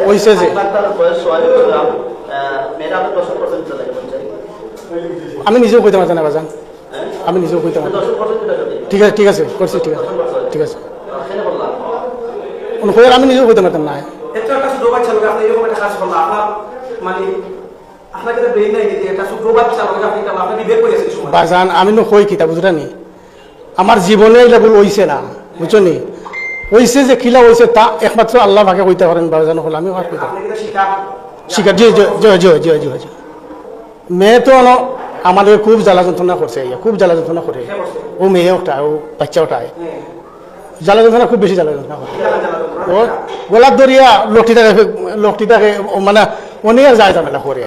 হইছে যে আমি নিজেও কইতে পারতাম না বাজান, আমি নিজেও কইতে পারতাম। ঠিক আছে ঠিক আছে করছি, ঠিক আছে ঠিক আছে, আমি নিজেও কইতে পারতাম না। বাজান আমি নো কই কিতা বুঝরা নি, আমার জীবনে এটা ভুল হইছে না, বুঝছো নি? হইছে যে কিলা হইছে তা একমাত্র আল্লাহ ভাগে কইতে পারেন বাজান, হল আমি আর কইতাম শিকার। জি জি জি জি জি জি, মেয়ে তো আমাদের খুব জ্বালা যন্ত্রণা করছে, খুব জ্বালা যন্ত্রণা করে। ও মেয়ে ওটা, ও বাচ্চা ওটায় জ্বালা যন্ত্রণা, খুব বেশি জ্বালা যন্ত্রণা করে। ও গোলাপ দরিয়া লোকটিটাকে মানে অনেক যায় ঝামেলা করে,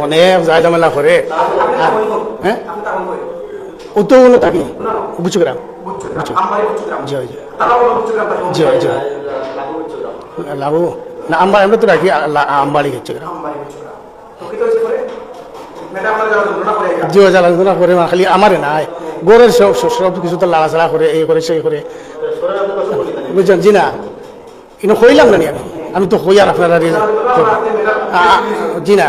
অনেক যায় ঝামেলা করে। হ্যাঁ ও তো থাকি বুঝছো গ্রাম, জি জি জি জি লাভু না, আমরা তো রাখি আমবাড়ি হচ্ছে গ্রাম। জি জ্বালা যন্ত্রণা করে, খালি আমারে নাই, গোরের সব কিছু তো লাড়াচাড়া করে, এই করে সেই করে, বুঝছেন? জি না কিন্তু হইলাম না আমি, আমি তো হই আর আপনারা জি না,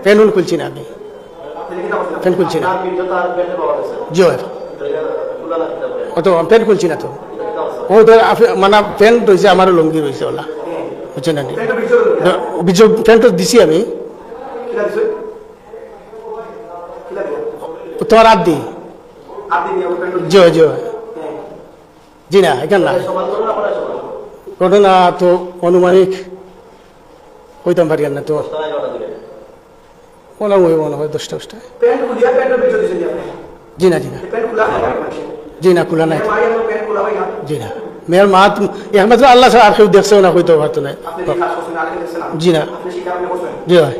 ফ্যান খুলছি না, আমি ফ্যান খুলছি না। জি ও তো প্যান্ট খুলছি না, তো ও তো মানে প্যান্ট রয়েছে, আমারও লুঙ্গি রয়েছে ওলা, বুঝছেন না? প্যান্ট দিছি আমি, তোমার আর দি জি জি জি না, এখান না ঘটনা তো অনুমানিক হইতাম পারি না, তো মনে হয় 10টা 10টায়। জি না জি না জি না, খোলা নাই। জি না, মেয়ের মা একমাত্র আল্লাহ ছাড়া আর কেউ দেখছেও না, হইতে পারতো না। জি না জি হয়।